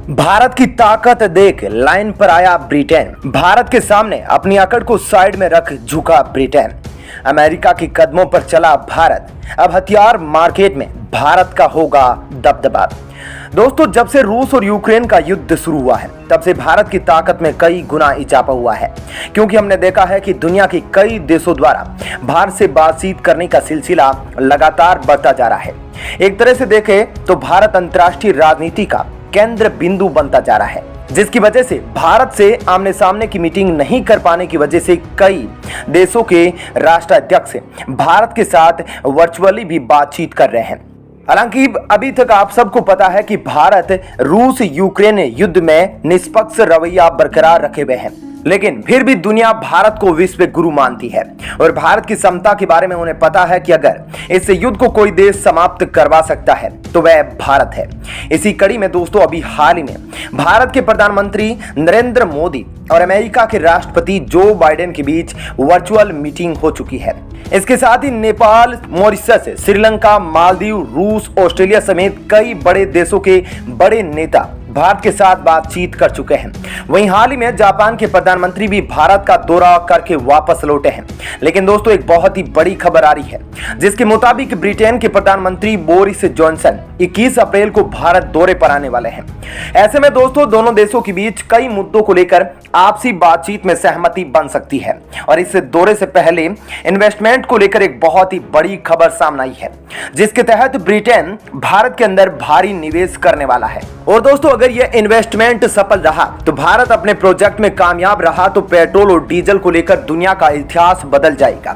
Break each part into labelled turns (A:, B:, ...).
A: भारत की ताकत देख लाइन पर आया ब्रिटेन। भारत के सामने अपनी अकड़ को साइड में रख झुका ब्रिटेन। अमेरिका के कदमों पर चला भारत। अब हथियार मार्केट में भारत का होगा दबदबा। दोस्तों, जब से रूस और यूक्रेन का युद्ध शुरू हुआ है तब से भारत की ताकत में कई गुना इजाफा हुआ है, क्योंकि हमने देखा है कि दुनिया के कई देशों द्वारा भारत से बातचीत करने का सिलसिला लगातार बढ़ता जा रहा है। एक तरह से देखें तो भारत अंतर्राष्ट्रीय राजनीति का केंद्र बिंदु बनता जा रहा है, जिसकी वजह से भारत से आमने सामने की मीटिंग नहीं कर पाने की वजह से कई देशों के राष्ट्राध्यक्ष भारत के साथ वर्चुअली भी बातचीत कर रहे हैं। हालांकि अभी तक आप सबको पता है कि भारत रूस यूक्रेन युद्ध में निष्पक्ष रवैया बरकरार रखे हुए हैं, लेकिन फिर भी दुनिया भारत को विश्व गुरु मानती है और भारत की क्षमता के बारे में उन्हें पता है कि अगर इस युद्ध को कोई देश समाप्त करवा सकता है तो वह भारत है। इसी कड़ी में दोस्तों, अभी हाल ही में भारत के प्रधानमंत्री नरेंद्र मोदी और अमेरिका के राष्ट्रपति जो बाइडेन के बीच वर्चुअल मीटिंग हो चुकी है। इसके साथ ही नेपाल, मॉरिशस, श्रीलंका, मालदीव, रूस, ऑस्ट्रेलिया समेत कई बड़े देशों के बड़े नेता भारत के साथ बातचीत कर चुके हैं। वहीं हाल ही में जापान के प्रधानमंत्री भी भारत का दौरा करके वापस लौटे हैं। लेकिन दोस्तों, एक बहुत ही बड़ी खबर आ रही है, जिसके मुताबिक ब्रिटेन के प्रधानमंत्री बोरिस जॉनसन 21 अप्रैल को भारत दौरे पर आने वाले हैं। ऐसे में दोस्तों, दोनों देशों के बीच कई मुद्दों को लेकर आपसी बातचीत में सहमति बन सकती है और इस दौरे से पहले इन्वेस्टमेंट को लेकर एक बहुत ही बड़ी खबर सामने आई है, जिसके तहत ब्रिटेन भारत के अंदर भारी निवेश करने वाला है। और दोस्तों, अगर यह इन्वेस्टमेंट सफल रहा तो भारत अपने प्रोजेक्ट में कामयाब रहा तो पेट्रोल और डीजल को लेकर दुनिया का इतिहास बदल जाएगा।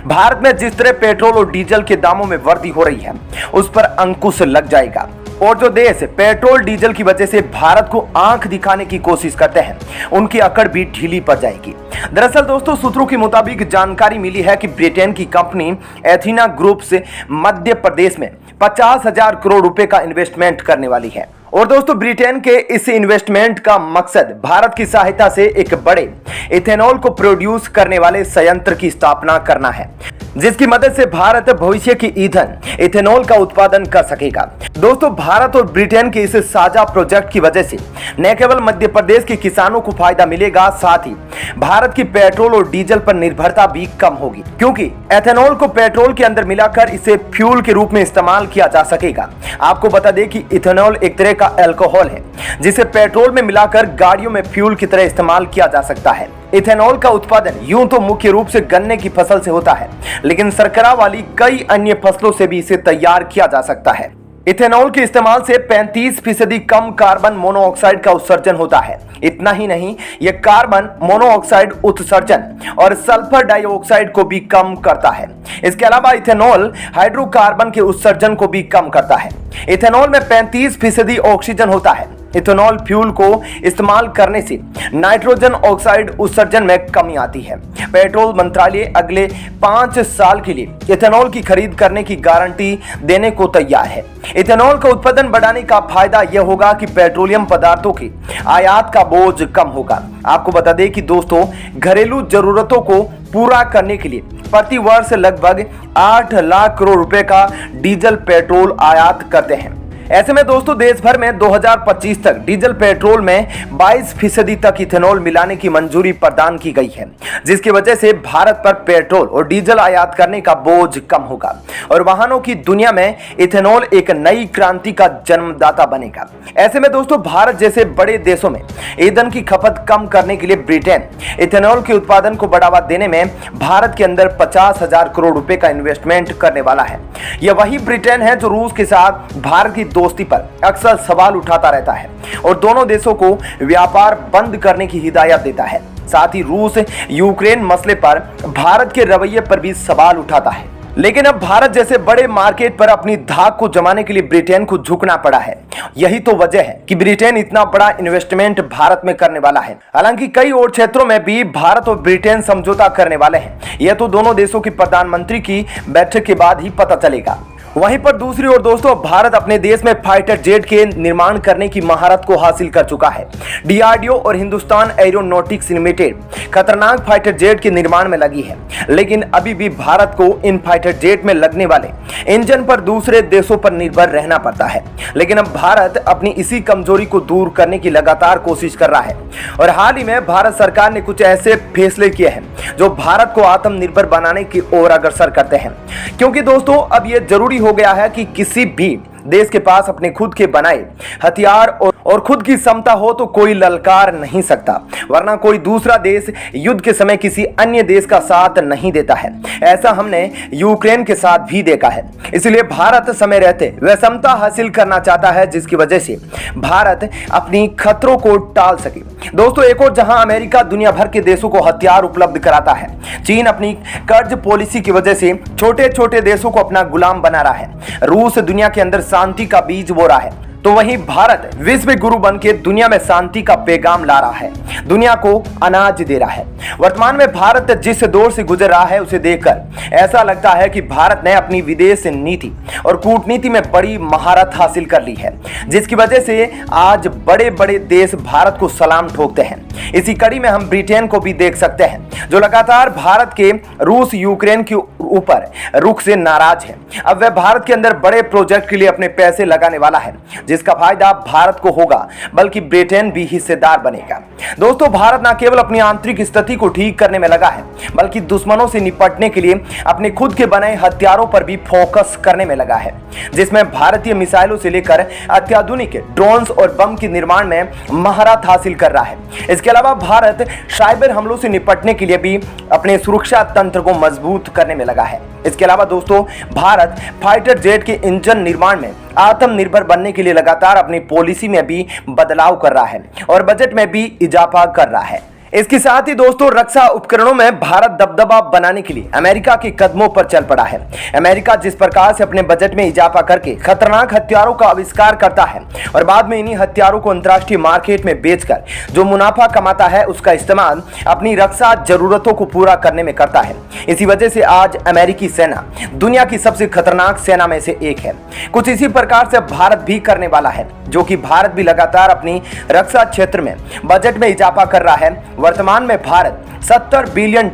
A: भारत में जिस तरह पेट्रोल और डीजल के दामों में वृद्धि हो रही है उस पर अंकुश लग जाएगा और जो देश पेट्रोल डीजल की वजह से भारत को आंख दिखाने की कोशिश करते हैं उनकी अकड़ भी ढीली पड़ जाएगी। दरअसल दोस्तों, सूत्रों के मुताबिक जानकारी मिली है कि ब्रिटेन की कंपनी एथीना ग्रुप से मध्य प्रदेश में 50,000 करोड़ रुपए का इन्वेस्टमेंट करने वाली है। और दोस्तों, ब्रिटेन के इस इन्वेस्टमेंट का मकसद भारत की सहायता से एक बड़े इथेनॉल को प्रोड्यूस करने वाले संयंत्र की स्थापना करना है, जिसकी मदद से भारत भविष्य की ईंधन इथेनॉल का उत्पादन कर सकेगा। दोस्तों, भारत और ब्रिटेन के इस साझा प्रोजेक्ट की वजह से न केवल मध्य प्रदेश के किसानों को फायदा मिलेगा, साथ ही भारत की पेट्रोल और डीजल पर निर्भरता भी कम होगी, क्योंकि एथेनॉल को पेट्रोल के अंदर मिलाकर इसे फ्यूल के रूप में इस्तेमाल किया जा सकेगा। आपको बता दें कि इथेनॉल एक तरह का अल्कोहल है जिसे पेट्रोल में मिलाकर गाड़ियों में फ्यूल की तरह इस्तेमाल किया जा सकता है। इथेनॉल का उत्पादन यूं तो मुख्य रूप से गन्ने की फसल से होता है, लेकिन शर्करा वाली कई अन्य फसलों से भी इसे तैयार किया जा सकता है। इथेनॉल के इस्तेमाल से 35% कम कार्बन मोनोऑक्साइड का उत्सर्जन होता है। इतना ही नहीं, यह कार्बन मोनोऑक्साइड उत्सर्जन और सल्फर डाइऑक्साइड को भी कम करता है। इसके अलावा इथेनॉल हाइड्रोकार्बन के उत्सर्जन को भी कम करता है। इथेनॉल में 35% ऑक्सीजन होता है। इथेनॉल फ्यूल को इस्तेमाल करने से नाइट्रोजन ऑक्साइड उत्सर्जन में कमी आती है। पेट्रोल मंत्रालय अगले 5 साल के लिए इथेनॉल की खरीद करने की गारंटी देने को तैयार है। इथेनॉल का उत्पादन बढ़ाने का फायदा यह होगा कि पेट्रोलियम पदार्थों की आयात का बोझ कम होगा। आपको बता दें कि दोस्तों, घरेलू जरूरतों को पूरा करने के लिए प्रति वर्ष लगभग 8 लाख करोड़ रुपए का डीजल पेट्रोल आयात करते हैं। ऐसे में दोस्तों, देश भर में 2025 तक डीजल पेट्रोल में 22% तक इथेनॉल मिलाने की मंजूरी प्रदान की गई है, जिसकी वजह से भारत पर पेट्रोल और डीजल आयात करने का बोझ कम होगा और वाहनों की दुनिया में इथेनॉल एक नई क्रांति का जन्मदाता बनेगा। ऐसे में दोस्तों, भारत जैसे बड़े देशों में ईंधन की खपत कम करने के लिए ब्रिटेन इथेनॉल के उत्पादन को बढ़ावा देने में भारत के अंदर 50,000 करोड़ रुपए का इन्वेस्टमेंट करने वाला है। यह वही ब्रिटेन है जो रूस के साथ भारत की दोस्ती पर अक्सर सवाल उठाता रहता है और दोनों देशों को व्यापार बंद करने की हिदायत देता है। साथ ही रूस यूक्रेन मसले पर भारत के रवैये पर भी सवाल उठाता है। लेकिन अब भारत जैसे बड़े मार्केट पर अपनी धाक को जमाने के लिए ब्रिटेन को झुकना पड़ा है। यही तो वजह है कि ब्रिटेन इतना बड़ा इन्वेस्टमेंट भारत में करने वाला है। हालांकि कई और क्षेत्रों में भी भारत और ब्रिटेन समझौता करने वाले हैं। यह तो दोनों देशों की प्रधानमंत्री की बैठक के बाद ही पता चलेगा। वहीं पर दूसरी ओर दोस्तों, भारत अपने देश में फाइटर जेट के निर्माण करने की महारत को हासिल कर चुका है। डीआरडीओ और हिंदुस्तान एरोनॉटिक्स लिमिटेड खतरनाक फाइटर जेट के निर्माण में लगी है, लेकिन अभी भी भारत को इन फाइटर फाइटर जेट में लगने वाले इंजन पर दूसरे देशों पर निर्भर रहना पड़ता है। लेकिन अब भारत अपनी इसी कमजोरी को दूर करने की लगातार कोशिश कर रहा है और हाल ही में भारत सरकार ने कुछ ऐसे फैसले किए हैं जो भारत को आत्मनिर्भर बनाने की ओर अग्रसर करते हैं। क्योंकि दोस्तों अब यह जरूरी हो गया है कि किसी भी देश के पास अपने खुद के बनाए हथियार और खुद की क्षमता हो तो कोई ललकार नहीं सकता, वरना कोई दूसरा देश युद्ध के समय किसी अन्य देश का साथ नहीं देता है। ऐसा हमने यूक्रेन के साथ भी देखा है। इसलिए भारत समय रहते वह क्षमता हासिल करना चाहता है जिसकी वजह से भारत अपनी खतरों को टाल सके। दोस्तों एक और जहां अमेरिका दुनिया भर के देशों को हथियार उपलब्ध कराता है, चीन अपनी कर्ज पॉलिसी की वजह से छोटे छोटे देशों को अपना गुलाम बना रहा है, रूस दुनिया के अंदर शांति का बीज बो रहा है, तो वहीं भारत विश्व गुरु बन के दुनिया में शांति का पैगाम ला रहा है, दुनिया को अनाज दे रहा है। वर्तमान में भारत जिस दौर से गुजर रहा है उसे देखकर ऐसा लगता है कि भारत ने अपनी विदेश नीति और कूटनीति में बड़ी महारत हासिल कर ली है, जिसकी वजह से आज बड़े बड़े देश भारत को सलाम ठोकते हैं। इसी कड़ी में हम ब्रिटेन को भी देख सकते हैं जो लगातार भारत के रूस यूक्रेन के ऊपर रुख से नाराज है। अब वह भारत के अंदर बड़े प्रोजेक्ट के लिए अपने पैसे लगाने वाला है जिसका फायदा भारत को होगा, बल्कि ब्रिटेन भी हिस्सेदार बनेगा। दोस्तों भारत न केवल अपनी आंतरिक स्थिति को ठीक करने में लगा है, बल्कि दुश्मनों से निपटने के लिए अपने खुद के बनाए हथियारों पर भी फोकस करने में लगा है, जिसमें भारतीय मिसाइलों से लेकर अत्याधुनिक ड्रोन्स और बम के निर्माण में महारत हासिल कर रहा है। इसके अलावा भारत साइबर हमलों से निपटने के लिए भी अपने सुरक्षा तंत्र को मजबूत करने में लगा है। इसके अलावा दोस्तों भारत फाइटर जेट के इंजन निर्माण में आत्मनिर्भर बनने के लिए लगातार अपनी पॉलिसी में भी बदलाव कर रहा है और बजट में भी इजाफा कर रहा है। इसके साथ ही दोस्तों रक्षा उपकरणों में भारत दबदबा बनाने के लिए अमेरिका के कदमों पर चल पड़ा है। अमेरिका जिस प्रकार से अपने बजट में इजाफा करके खतरनाक हथियारों का आविष्कार करता है और बाद में इन्हीं हथियारों को अंतर्राष्ट्रीय मार्केट में बेचकर जो मुनाफा कमाता है उसका इस्तेमाल अपनी रक्षा जरूरतों को पूरा करने में करता है। इसी वजह से आज अमेरिकी सेना दुनिया की सबसे खतरनाक सेना में से एक है। कुछ इसी प्रकार से भारत भी करने वाला है, जो कि भारत भी लगातार अपनी रक्षा क्षेत्र में बजट में इजाफा कर रहा है। वर्तमान में भारत $70 बिलियन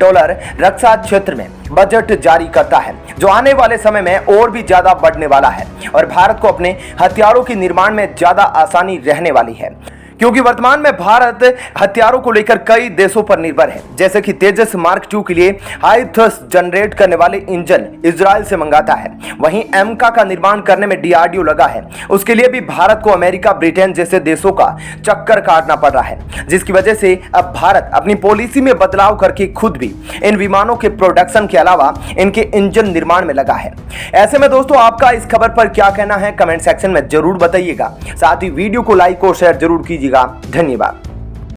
A: रक्षा क्षेत्र में बजट जारी करता है, जो आने वाले समय में और भी ज्यादा बढ़ने वाला है और भारत को अपने हथियारों के निर्माण में ज्यादा आसानी रहने वाली है, क्योंकि वर्तमान में भारत हथियारों को लेकर कई देशों पर निर्भर है। जैसे कि तेजस मार्क 2 के लिए हाई थ्रस्ट जनरेट करने वाले इंजन इजराइल से मंगाता है, वहीं एमका का निर्माण करने में डीआरडीओ लगा है, उसके लिए भी भारत को अमेरिका ब्रिटेन जैसे देशों का चक्कर काटना पड़ रहा है, जिसकी वजह से अब भारत अपनी पॉलिसी में बदलाव करके खुद भी इन विमानों के प्रोडक्शन के अलावा इनके इंजन निर्माण में लगा है। ऐसे में दोस्तों आपका इस खबर पर क्या कहना है कमेंट सेक्शन में जरूर बताइएगा। साथ ही वीडियो को लाइक और शेयर जरूर कीजिएगा। धन्यवाद।